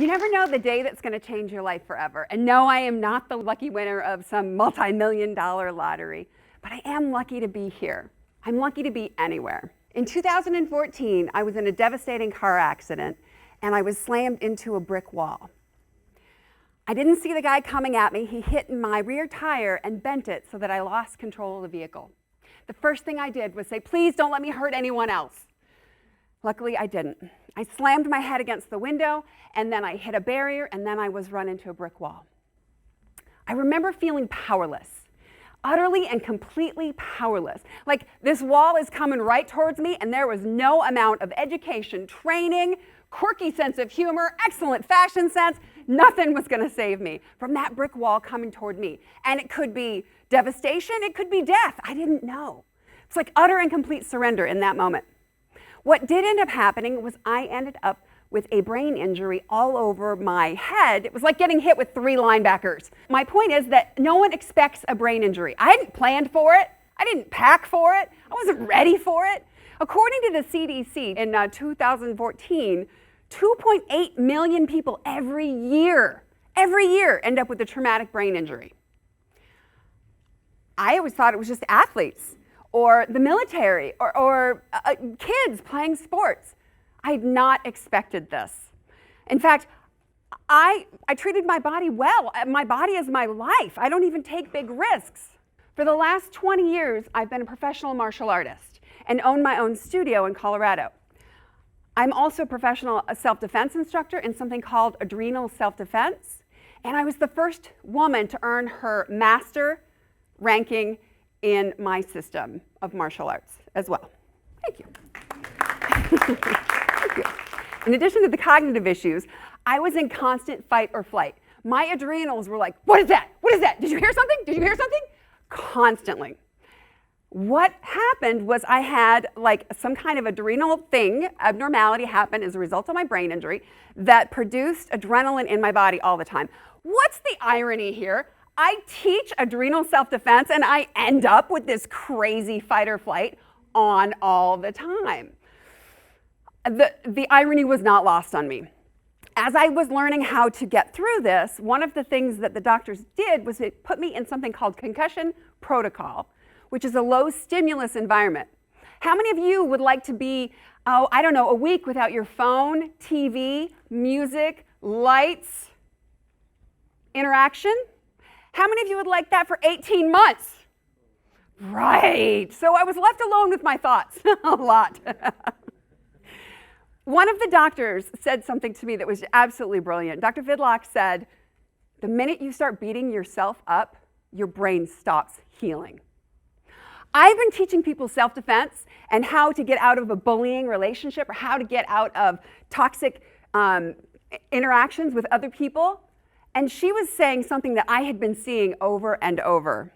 You never know the day that's going to change your life forever. And no, I am not the lucky winner of some multi-million-dollar lottery, but I am lucky to be here. I'm lucky to be anywhere. In 2014, I was in a devastating car accident, and I was slammed into a brick wall. I didn't see the guy coming at me. He hit my rear tire and bent it so that I lost control of the vehicle. The first thing I did was say, please don't let me hurt anyone else. Luckily, I didn't. I slammed my head against the window, and then I hit a barrier, and then I was run into a brick wall. I remember feeling powerless, utterly and completely powerless. Like this wall is coming right towards me, and there was no amount of education, training, quirky sense of humor, excellent fashion sense, nothing was going to save me from that brick wall coming toward me. And it could be devastation, it could be death. I didn't know. It's like utter and complete surrender in that moment. What did end up happening was I ended up with a brain injury all over my head. It was like getting hit with 3 linebackers. My point is that no one expects a brain injury. I hadn't planned for it. I didn't pack for it. I wasn't ready for it. According to the CDC in 2014, 2.8 million people every year end up with a traumatic brain injury. I always thought it was just athletes or the military or kids playing sports. I had not expected this. In fact, I treated my body well. My body is my life. I don't even take big risks. For the last 20 years, I've been a professional martial artist and own my own studio in Colorado. I'm also a professional self-defense instructor in something called adrenal self-defense, and I was the first woman to earn her master ranking in my system of martial arts as well. Thank you. Thank you. In addition to the cognitive issues, I was in constant fight or flight. My adrenals were like, what is that? What is that? Did you hear something? Did you hear something? Constantly. What happened was I had like some kind of adrenal thing, abnormality happened as a result of my brain injury that produced adrenaline in my body all the time. What's the irony here? I teach adrenal self-defense and I end up with this crazy fight or flight on all the time. The irony was not lost on me. As I was learning how to get through this, one of the things that the doctors did was they put me in something called concussion protocol, which is a low stimulus environment. How many of you would like to be, I don't know, a week without your phone, TV, music, lights, interaction? How many of you would like that for 18 months? Right. So I was left alone with my thoughts a lot. One of the doctors said something to me that was absolutely brilliant. Dr. Vidlock said, the minute you start beating yourself up, your brain stops healing. I've been teaching people self-defense and how to get out of a bullying relationship or how to get out of toxic interactions with other people. And she was saying something that I had been seeing over and over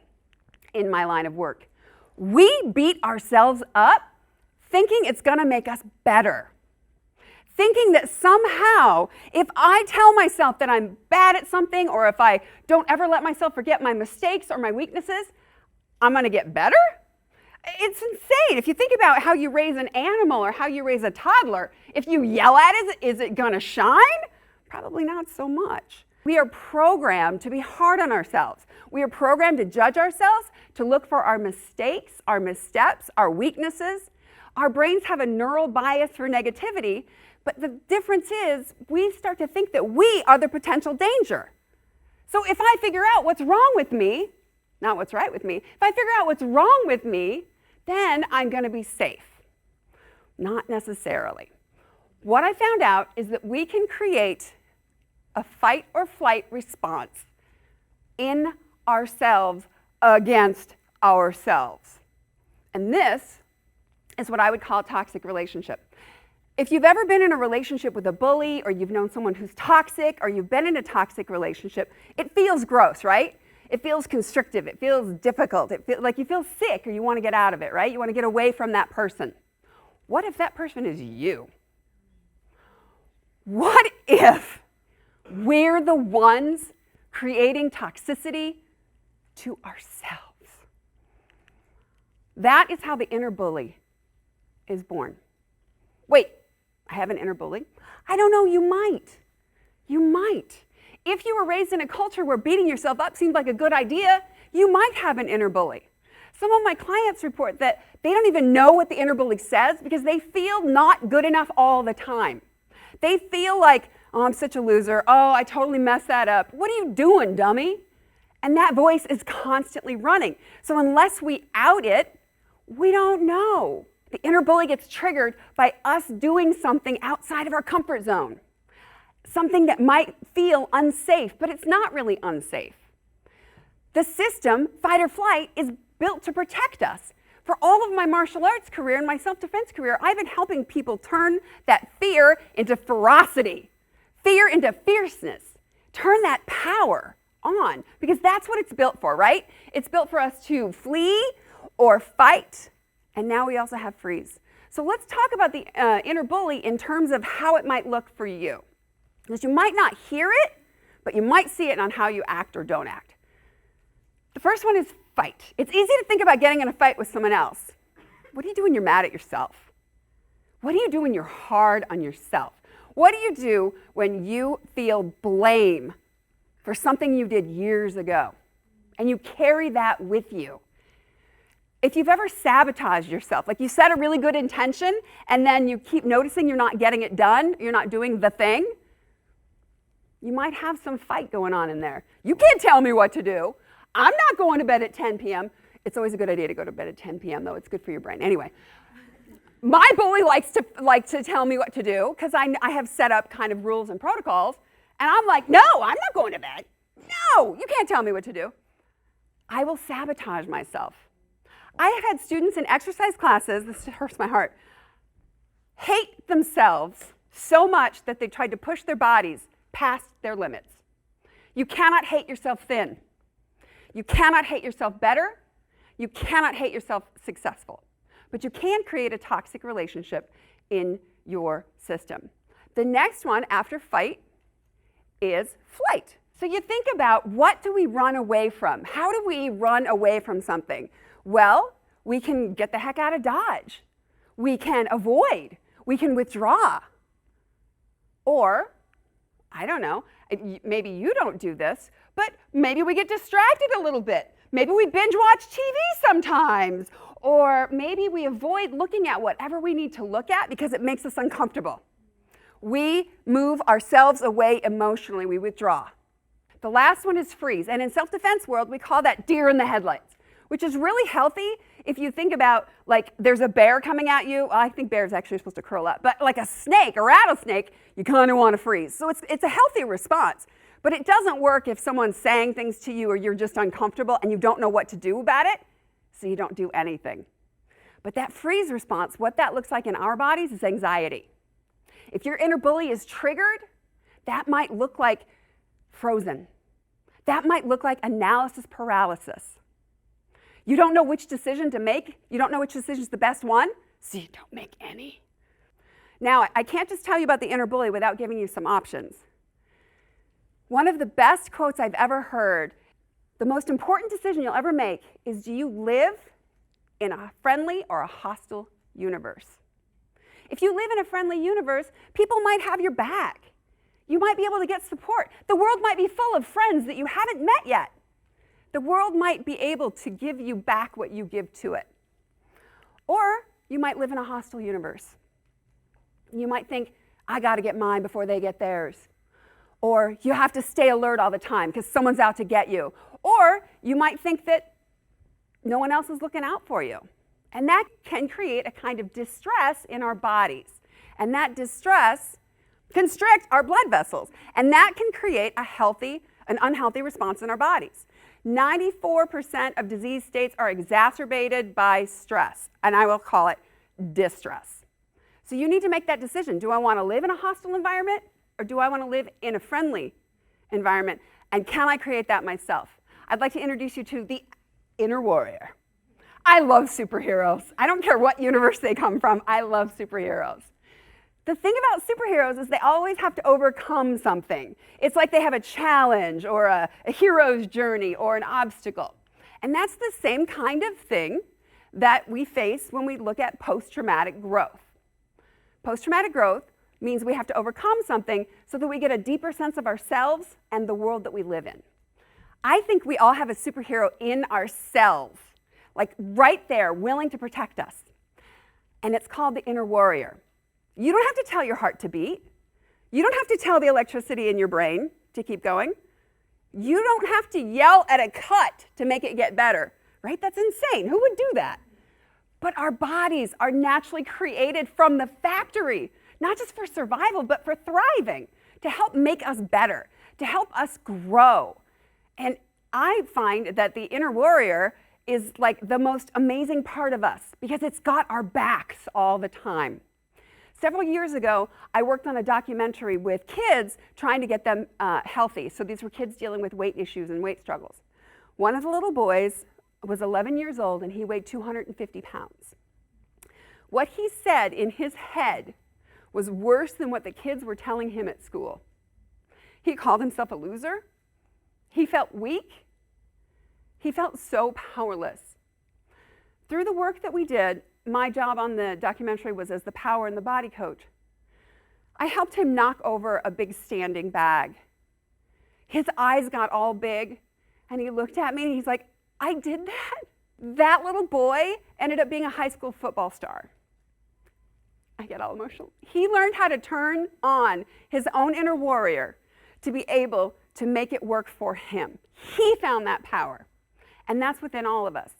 in my line of work. We beat ourselves up thinking it's going to make us better. Thinking that somehow, if I tell myself that I'm bad at something or if I don't ever let myself forget my mistakes or my weaknesses, I'm going to get better? It's insane. If you think about how you raise an animal or how you raise a toddler, if you yell at it, is it going to shine? Probably not so much. We are programmed to be hard on ourselves. We are programmed to judge ourselves, to look for our mistakes, our missteps, our weaknesses. Our brains have a neural bias for negativity, but the difference is we start to think that we are the potential danger. So if I figure out what's wrong with me, not what's right with me, if I figure out what's wrong with me, then I'm going to be safe. Not necessarily. What I found out is that we can create a fight or flight response in ourselves against ourselves. And this is what I would call a toxic relationship. If you've ever been in a relationship with a bully, or you've known someone who's toxic, or you've been in a toxic relationship, it feels gross, right? It feels constrictive, it feels difficult, it feels like you feel sick or you want to get out of it, right? You want to get away from that person. What if that person is you? What if we're the ones creating toxicity to ourselves? That is how the inner bully is born. Wait, I have an inner bully? I don't know, you might. You might. If you were raised in a culture where beating yourself up seemed like a good idea, you might have an inner bully. Some of my clients report that they don't even know what the inner bully says because they feel not good enough all the time. They feel like, oh, I'm such a loser. Oh, I totally messed that up. What are you doing, dummy? And that voice is constantly running. So unless we out it, we don't know. The inner bully gets triggered by us doing something outside of our comfort zone. Something that might feel unsafe, but it's not really unsafe. The system, fight or flight, is built to protect us. For all of my martial arts career and my self-defense career, I've been helping people turn that fear into ferocity, fear into fierceness, turn that power on, because that's what it's built for, right? It's built for us to flee or fight, and now we also have freeze. So let's talk about the inner bully in terms of how it might look for you. Because you might not hear it, but you might see it on how you act or don't act. The first one is fight. It's easy to think about getting in a fight with someone else. What do you do when you're mad at yourself? What do you do when you're hard on yourself? What do you do when you feel blame for something you did years ago and you carry that with you? If you've ever sabotaged yourself, like you set a really good intention and then you keep noticing you're not getting it done, you're not doing the thing, you might have some fight going on in there. You can't tell me what to do. I'm not going to bed at 10 p.m. It's always a good idea to go to bed at 10 p.m. though. It's good for your brain. Anyway, my bully likes to tell me what to do because I have set up kind of rules and protocols. And I'm like, no, I'm not going to bed. No, you can't tell me what to do. I will sabotage myself. I have had students in exercise classes, this hurts my heart, hate themselves so much that they tried to push their bodies past their limits. You cannot hate yourself thin. You cannot hate yourself better. You cannot hate yourself successful. But you can create a toxic relationship in your system. The next one after fight is flight. So you think about, what do we run away from? How do we run away from something? Well, we can get the heck out of Dodge. We can avoid. We can withdraw. Or, I don't know, maybe you don't do this, but maybe we get distracted a little bit. Maybe we binge watch TV sometimes. Or maybe we avoid looking at whatever we need to look at because it makes us uncomfortable. We move ourselves away emotionally. We withdraw. The last one is freeze. And in self-defense world, we call that deer in the headlights, which is really healthy if you think about, like, there's a bear coming at you. I think bears actually are supposed to curl up. But like a snake, a rattlesnake, you kind of want to freeze. So it's a healthy response. But it doesn't work if someone's saying things to you or you're just uncomfortable and you don't know what to do about it, so you don't do anything. But that freeze response, what that looks like in our bodies is anxiety. If your inner bully is triggered, that might look like frozen. That might look like analysis paralysis. You don't know which decision to make. You don't know which decision is the best one, so you don't make any. Now, I can't just tell you about the inner bully without giving you some options. One of the best quotes I've ever heard, the most important decision you'll ever make is, do you live in a friendly or a hostile universe? If you live in a friendly universe, people might have your back. You might be able to get support. The world might be full of friends that you haven't met yet. The world might be able to give you back what you give to it. Or you might live in a hostile universe. You might think, I got to get mine before they get theirs. Or you have to stay alert all the time because someone's out to get you. Or you might think that no one else is looking out for you. And that can create a kind of distress in our bodies. And that distress constrict our blood vessels. And that can create an unhealthy response in our bodies. 94% of disease states are exacerbated by stress, and I will call it distress. So you need to make that decision. Do I want to live in a hostile environment, or do I want to live in a friendly environment? And can I create that myself? I'd like to introduce you to the inner warrior. I love superheroes. I don't care what universe they come from. I love superheroes. The thing about superheroes is they always have to overcome something. It's like they have a challenge or a hero's journey or an obstacle. And that's the same kind of thing that we face when we look at post-traumatic growth. Post-traumatic growth means we have to overcome something so that we get a deeper sense of ourselves and the world that we live in. I think we all have a superhero in ourselves, like right there, willing to protect us. And it's called the inner warrior. You don't have to tell your heart to beat. You don't have to tell the electricity in your brain to keep going. You don't have to yell at a cut to make it get better, right? That's insane. Who would do that? But our bodies are naturally created from the factory, not just for survival, but for thriving, to help make us better, to help us grow. And I find that the inner warrior is like the most amazing part of us because it's got our backs all the time. Several years ago, I worked on a documentary with kids trying to get them healthy. So these were kids dealing with weight issues and weight struggles. One of the little boys was 11 years old and he weighed 250 pounds. What he said in his head was worse than what the kids were telling him at school. He called himself a loser. He felt weak. He felt so powerless. Through the work that we did, my job on the documentary was as the power and the body coach. I helped him knock over a big standing bag. His eyes got all big, and he looked at me and he's like, I did that? That little boy ended up being a high school football star. I get all emotional. He learned how to turn on his own inner warrior to be able to make it work for him. He found that power, and that's within all of us.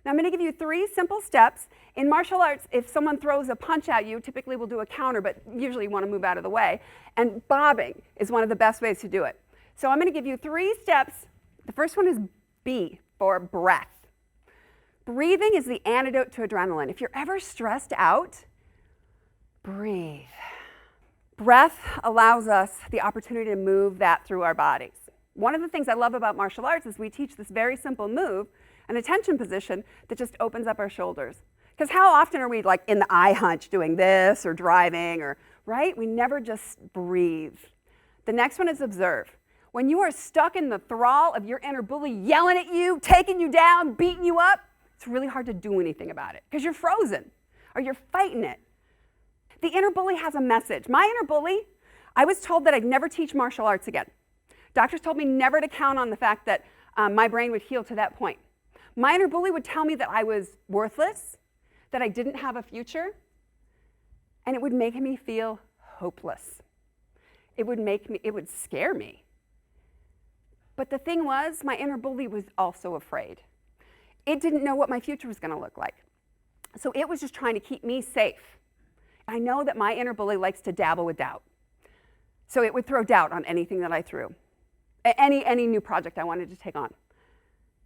Now I'm going to give you 3 simple steps. In martial arts, if someone throws a punch at you, typically we'll do a counter, but usually you want to move out of the way. And bobbing is one of the best ways to do it. So I'm going to give you 3 steps. The first one is B, for breath. Breathing is the antidote to adrenaline. If you're ever stressed out, breathe. Breath allows us the opportunity to move that through our bodies. One of the things I love about martial arts is we teach this very simple move, an attention position that just opens up our shoulders. Because how often are we like in the eye hunch doing this or driving or, right? We never just breathe. The next one is observe. When you are stuck in the thrall of your inner bully yelling at you, taking you down, beating you up, it's really hard to do anything about it because you're frozen or you're fighting it. The inner bully has a message. My inner bully, I was told that I'd never teach martial arts again. Doctors told me never to count on the fact that my brain would heal to that point. My inner bully would tell me that I was worthless, that I didn't have a future, and it would make me feel hopeless. It would scare me. But the thing was, my inner bully was also afraid. It didn't know what my future was going to look like. So it was just trying to keep me safe. I know that my inner bully likes to dabble with doubt. So it would throw doubt on anything that I threw, any new project I wanted to take on.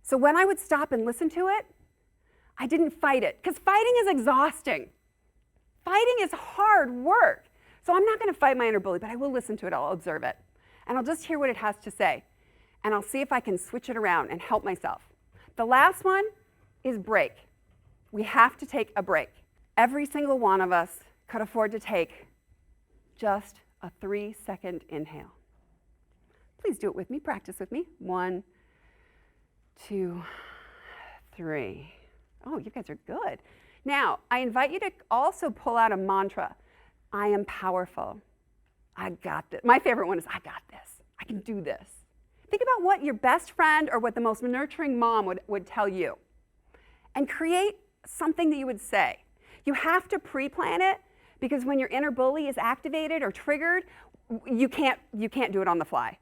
So when I would stop and listen to it, I didn't fight it, because fighting is exhausting. Fighting is hard work. So I'm not going to fight my inner bully, but I will listen to it. I'll observe it. And I'll just hear what it has to say. And I'll see if I can switch it around and help myself. The last one is break. We have to take a break. Every single one of us could afford to take just a 3-second inhale. Please do it with me. Practice with me. 1, 2, 3. Oh, you guys are good. Now, I invite you to also pull out a mantra. I am powerful. I got this. My favorite one is, I got this. I can do this. Think about what your best friend or what the most nurturing mom would tell you. And create something that you would say. You have to pre-plan it, because when your inner bully is activated or triggered, you can't do it on the fly.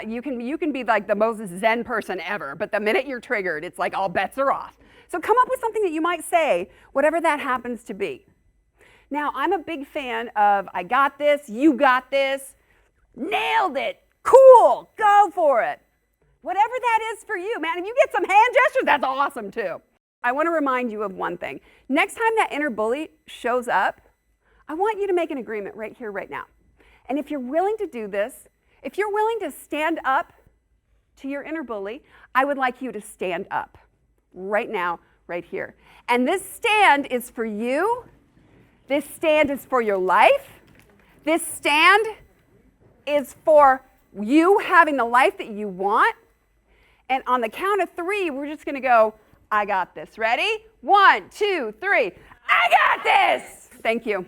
You can be like the most zen person ever, but the minute you're triggered, it's like all bets are off. So come up with something that you might say, whatever that happens to be. Now, I'm a big fan of I got this, you got this, nailed it, cool, go for it. Whatever that is for you, man. If you get some hand gestures, that's awesome too. I want to remind you of one thing. Next time that inner bully shows up, I want you to make an agreement right here, right now. And if you're willing to do this, if you're willing to stand up to your inner bully, I would like you to stand up right now, right here. And this stand is for you. This stand is for your life. This stand is for you having the life that you want. And on the count of 3, we're just going to go, I got this. Ready? 1, 2, 3. I got this. Thank you.